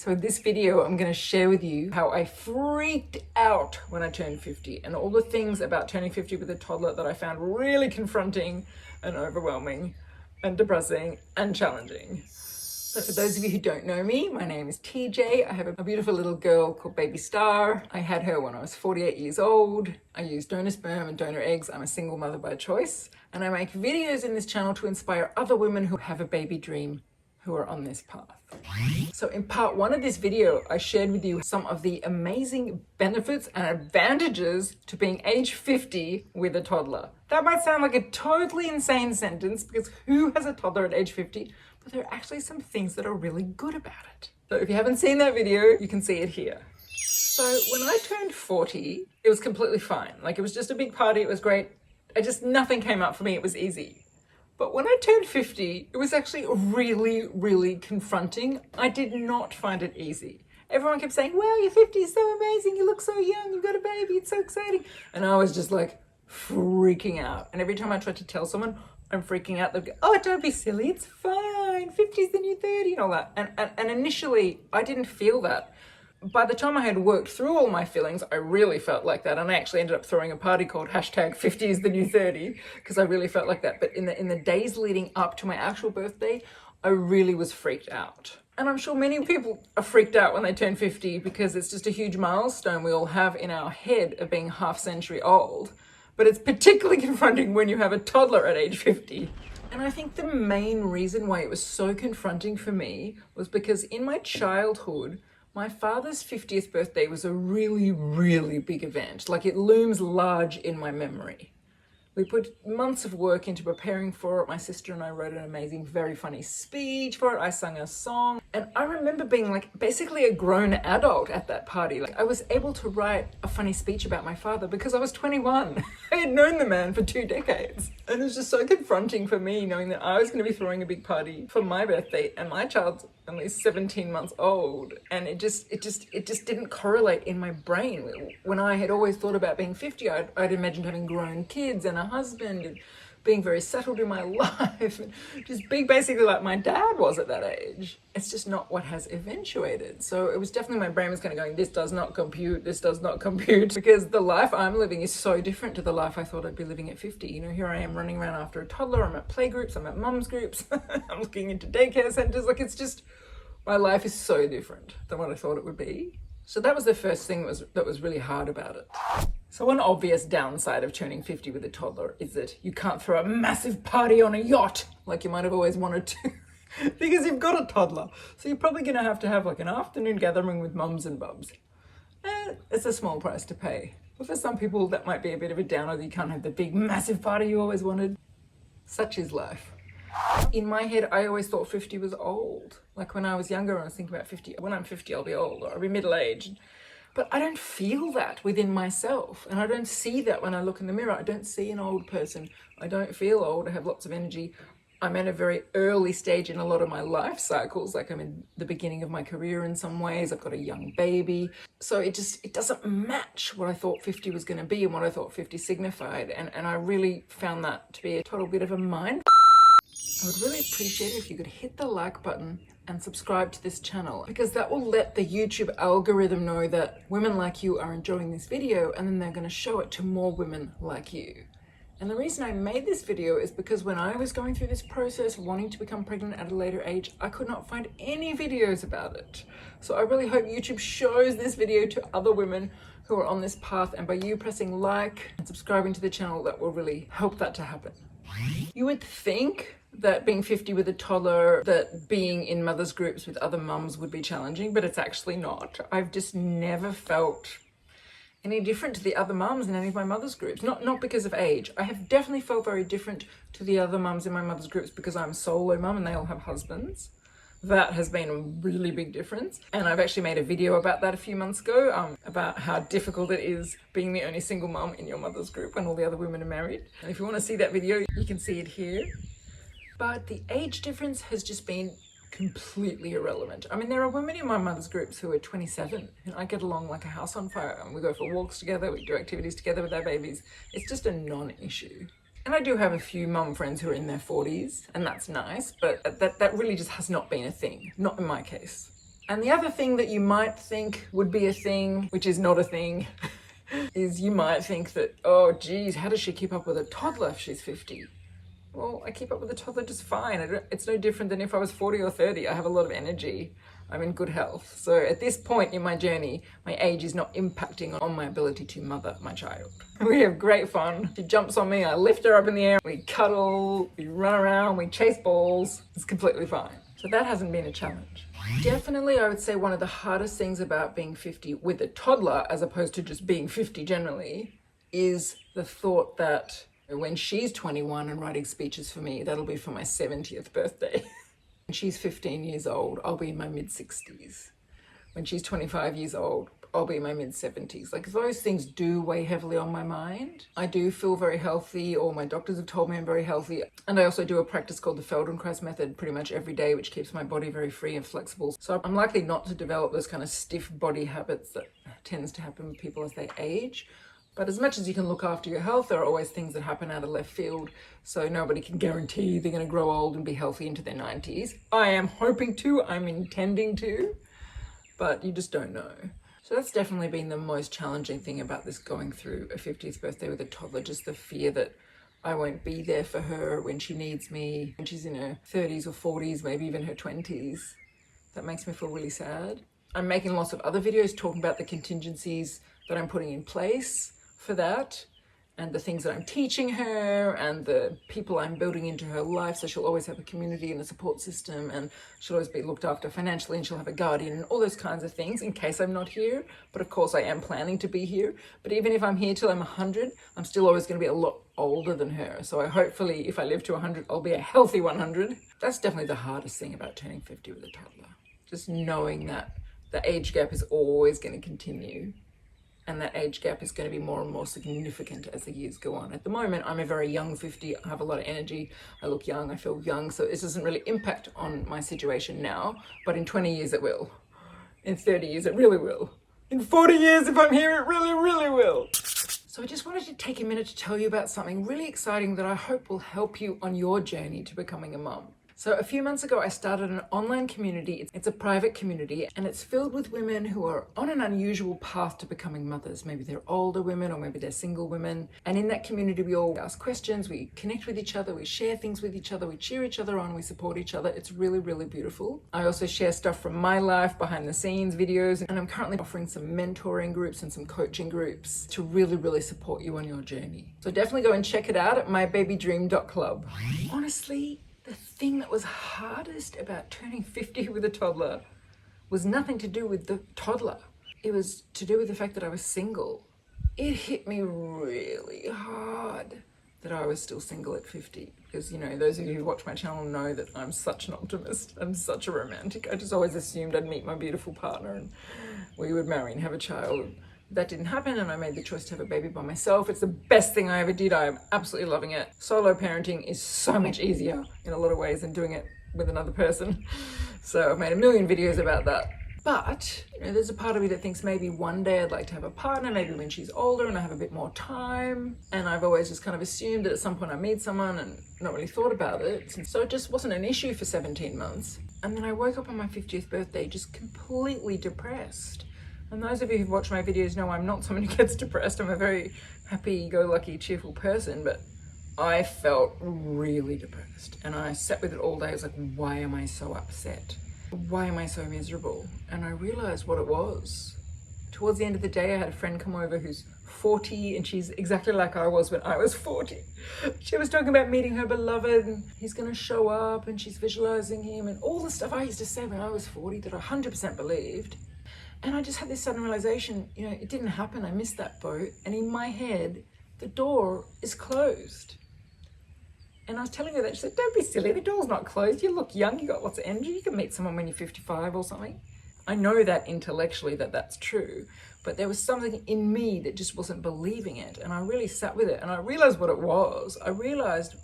So in this video, I'm going to share with you how I freaked out when I turned 50 and all the things about turning 50 with a toddler that I found really confronting and overwhelming and depressing and challenging. So for those of you who don't know me, my name is TJ. I have a beautiful little girl called Baby Star. I had her when I was 48 years old. I use donor sperm and donor eggs. I'm a single mother by choice. And I make videos in this channel to inspire other women who have a baby dream who are on this path. So in part one of this video, I shared with you some of the amazing benefits and advantages to being age 50 with a toddler. That might sound like a totally insane sentence because who has a toddler at age 50? But there are actually some things that are really good about it. So if you haven't seen that video, you can see it here. So when I turned 40, it was completely fine. Like it was just a big party, it was great. Nothing came up for me, it was easy. But when I turned 50, it was actually really, really confronting. I did not find it easy. Everyone kept saying, wow, you're 50, it's so amazing, you look so young, you've got a baby, it's so exciting. And I was just like freaking out. And every time I tried to tell someone I'm freaking out, they'd go, oh, don't be silly, it's fine, 50 is the new 30 and all that. And initially, I didn't feel that. By the time I had worked through all my feelings, I really felt like that. And I actually ended up throwing a party called hashtag 50 is the new 30 because I really felt like that. But in the days leading up to my actual birthday, I really was freaked out. And I'm sure many people are freaked out when they turn 50 because it's just a huge milestone we all have in our head of being half century old. But it's particularly confronting when you have a toddler at age 50. And I think the main reason why it was so confronting for me was because in my childhood, my father's 50th birthday was a really, really big event. Like it looms large in my memory. We put months of work into preparing for it. My sister and I wrote an amazing, very funny speech for it. I sang a song. And I remember being like basically a grown adult at that party. Like I was able to write a funny speech about my father because I was 21. I had known the man for 2 decades. And it was just so confronting for me knowing that I was going to be throwing a big party for my birthday and my child's only 17 months old. And it just didn't correlate in my brain. When I had always thought about being 50, I'd imagined having grown kids and a husband and being very settled in my life and just being basically like my dad was at that age. It's just not what has eventuated. So it was definitely my brain was kind of going, this does not compute, because the life I'm living is so different to the life I thought I'd be living at 50. You know, here I am running around after a toddler, I'm at playgroups, I'm at mum's groups, I'm looking into daycare centers. Like it's just, my life is so different than what I thought it would be. So that was the first thing that was really hard about it. So one obvious downside of turning 50 with a toddler is that you can't throw a massive party on a yacht like you might have always wanted to because you've got a toddler. So you're probably going to have like an afternoon gathering with mums and bubs. It's a small price to pay. But for some people that might be a bit of a downer that you can't have the big massive party you always wanted. Such is life. In my head, I always thought 50 was old. Like when I was younger, I was thinking about 50. When I'm 50, I'll be old or I'll be middle-aged. But I don't feel that within myself. And I don't see that when I look in the mirror. I don't see an old person. I don't feel old. I have lots of energy. I'm at a very early stage in a lot of my life cycles. Like I'm in the beginning of my career in some ways. I've got a young baby. So it doesn't match what I thought 50 was going to be and what I thought 50 signified. And I really found that to be a total bit of a mind. I would really appreciate it if you could hit the like button and subscribe to this channel because that will let the YouTube algorithm know that women like you are enjoying this video and then they're going to show it to more women like you. And the reason I made this video is because when I was going through this process wanting to become pregnant at a later age, I could not find any videos about it. So I really hope YouTube shows this video to other women who are on this path, and by you pressing like and subscribing to the channel, that will really help that to happen. You would think that being 50 with a toddler, that being in mothers groups with other mums would be challenging, but it's actually not. I've just never felt any different to the other mums in any of my mothers groups. Not because of age. I have definitely felt very different to the other mums in my mothers groups because I'm solo mum and they all have husbands. That has been a really big difference. And I've actually made a video about that a few months ago, about how difficult it is being the only single mum in your mother's group when all the other women are married. And if you want to see that video, you can see it here. But the age difference has just been completely irrelevant. I mean, there are women in my mother's groups who are 27 and I get along like a house on fire, and we go for walks together, we do activities together with our babies. It's just a non-issue. And I do have a few mum friends who are in their 40s, and that's nice, but that really just has not been a thing, not in my case. And the other thing that you might think would be a thing, which is not a thing, is you might think that, oh geez, how does she keep up with a toddler if she's 50? Well, I keep up with a toddler just fine. It's no different than if I was 40 or 30. I have a lot of energy. I'm in good health. So at this point in my journey, my age is not impacting on my ability to mother my child. We have great fun. She jumps on me, I lift her up in the air, we cuddle, we run around, we chase balls. It's completely fine. So that hasn't been a challenge. Definitely, I would say one of the hardest things about being 50 with a toddler, as opposed to just being 50 generally, is the thought that when she's 21 and writing speeches for me, that'll be for my 70th birthday. When she's 15 years old, I'll be in my mid-60s. When she's 25 years old, I'll be in my mid-70s. Like, those things do weigh heavily on my mind. I do feel very healthy, or my doctors have told me I'm very healthy. And I also do a practice called the Feldenkrais method pretty much every day, which keeps my body very free and flexible. So I'm likely not to develop those kind of stiff body habits that tends to happen with people as they age. But as much as you can look after your health, there are always things that happen out of left field. So nobody can guarantee they're going to grow old and be healthy into their 90s. I am hoping to, I'm intending to, but you just don't know. So that's definitely been the most challenging thing about this, going through a 50th birthday with a toddler, just the fear that I won't be there for her when she needs me, when she's in her 30s or 40s, maybe even her 20s. That makes me feel really sad. I'm making lots of other videos talking about the contingencies that I'm putting in place for that, and the things that I'm teaching her, and the people I'm building into her life, so she'll always have a community and a support system, and she'll always be looked after financially, and she'll have a guardian, and all those kinds of things in case I'm not here. But of course I am planning to be here. But even if I'm here till I'm 100, I'm still always going to be a lot older than her. So hopefully if I live to 100, I'll be a healthy 100. That's definitely the hardest thing about turning 50 with a toddler. Just knowing that the age gap is always going to continue. And that age gap is going to be more and more significant as the years go on. At the moment, I'm a very young 50. I have a lot of energy. I look young. I feel young. So this doesn't really impact on my situation now. But in 20 years, it will. In 30 years, it really will. In 40 years, if I'm here, it really, really will. So I just wanted to take a minute to tell you about something really exciting that I hope will help you on your journey to becoming a mum. So a few months ago, I started an online community. It's a private community, and it's filled with women who are on an unusual path to becoming mothers. Maybe they're older women, or maybe they're single women. And in that community, we all ask questions, we connect with each other, we share things with each other, we cheer each other on, we support each other. It's really, really beautiful. I also share stuff from my life, behind the scenes videos, and I'm currently offering some mentoring groups and some coaching groups to really, really support you on your journey. So definitely go and check it out at mybabydream.club. Honestly, the thing that was hardest about turning 50 with a toddler was nothing to do with the toddler. It was to do with the fact that I was single. It hit me really hard that I was still single at 50. Because, you know, those of you who watch my channel know that I'm such an optimist. I'm such a romantic. I just always assumed I'd meet my beautiful partner and we would marry and have a child. That didn't happen, and I made the choice to have a baby by myself. It's the best thing I ever did. I'm absolutely loving it. Solo parenting is so much easier in a lot of ways than doing it with another person. So I've made a million videos about that. But, you know, there's a part of me that thinks maybe one day I'd like to have a partner, maybe when she's older and I have a bit more time. And I've always just kind of assumed that at some point I meet someone and not really thought about it. And so it just wasn't an issue for 17 months. And then I woke up on my 50th birthday just completely depressed. And those of you who've watched my videos know I'm not someone who gets depressed. I'm a very happy-go-lucky, cheerful person, but I felt really depressed. And I sat with it all day. I was like, why am I so upset? Why am I so miserable? And I realized what it was. Towards the end of the day, I had a friend come over who's 40, and she's exactly like I was when I was 40. She was talking about meeting her beloved, and he's gonna show up, and she's visualizing him, and all the stuff I used to say when I was 40 that I 100% believed. And I just had this sudden realization, you know, it didn't happen. I missed that boat. And in my head, the door is closed. And I was telling her that. She said, don't be silly. The door's not closed. You look young. You got lots of energy. You can meet someone when you're 55 or something. I know that intellectually that that's true. But there was something in me that just wasn't believing it. And I really sat with it. And I realized what it was. I realized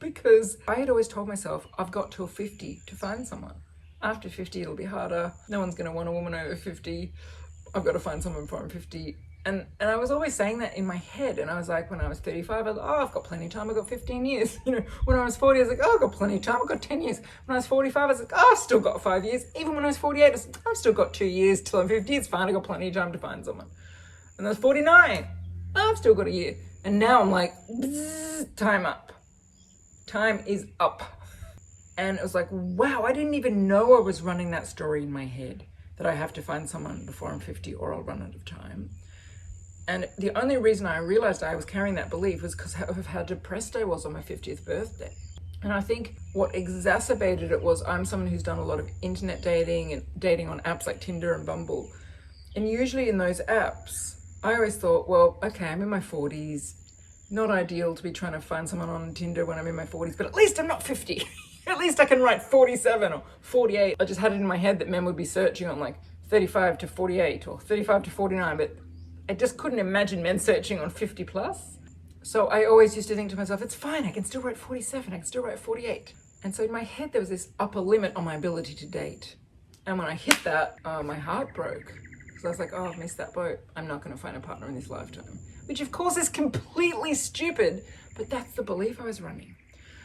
because I had always told myself, I've got till 50 to find someone. After 50, it'll be harder. No one's going to want a woman over 50. I've got to find someone before I'm 50. And I was always saying that in my head. And I was like, when I was 35, I was like, oh, I've got plenty of time. I've got 15 years. When I was 40, I was like, oh, I've got plenty of time. I've got 10 years. When I was 45, I was like, oh, I've still got 5 years. Even when I was 48, I was like, I've still got 2 years till I'm 50. It's fine. I've got plenty of time to find someone. And I was 49. Oh, I've still got a year. And now I'm like, time up. Time is up. And it was like, wow, I didn't even know I was running that story in my head, that I have to find someone before I'm 50 or I'll run out of time. And the only reason I realized I was carrying that belief was because of how depressed I was on my 50th birthday. And I think what exacerbated it was I'm someone who's done a lot of internet dating and dating on apps like Tinder and Bumble. And usually in those apps, I always thought, well, okay, I'm in my 40s. Not ideal to be trying to find someone on Tinder when I'm in my 40s, but at least I'm not 50. At least I can write 47 or 48. I just had it in my head that men would be searching on like 35 to 48 or 35 to 49, but I just couldn't imagine men searching on 50 plus. So I always used to think to myself, it's fine, I can still write 47, I can still write 48. And so in my head, there was this upper limit on my ability to date. And when I hit that, my heart broke. So I was like, oh, I've missed that boat. I'm not going to find a partner in this lifetime. Which of course is completely stupid, but that's the belief I was running.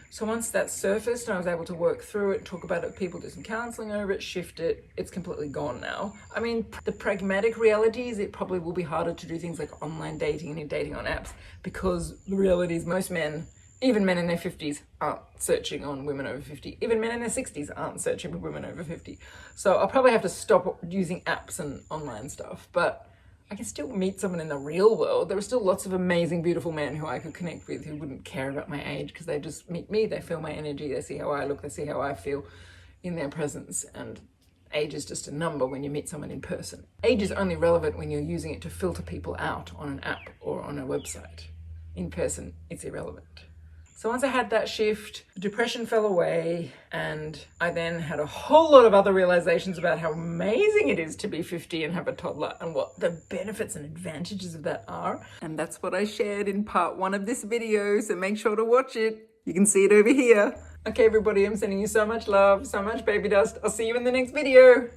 So once that surfaced and I was able to work through it, talk about it with people, do some counseling over it, shift it, it's completely gone now. I mean, the pragmatic reality is it probably will be harder to do things like online dating and dating on apps, because the reality is most men, even men in their 50s, aren't searching on women over 50. Even men in their 60s aren't searching for women over 50. So I'll probably have to stop using apps and online stuff, but I can still meet someone in the real world. There are still lots of amazing, beautiful men who I could connect with who wouldn't care about my age, because they just meet me, they feel my energy, they see how I look, they see how I feel in their presence. And age is just a number when you meet someone in person. Age is only relevant when you're using it to filter people out on an app or on a website. In person, it's irrelevant. So once I had that shift, depression fell away, and I then had a whole lot of other realizations about how amazing it is to be 50 and have a toddler and what the benefits and advantages of that are. And that's what I shared in part 1 of this video, so make sure to watch it. You can see it over here. Okay, everybody, I'm sending you so much love, so much baby dust. I'll see you in the next video.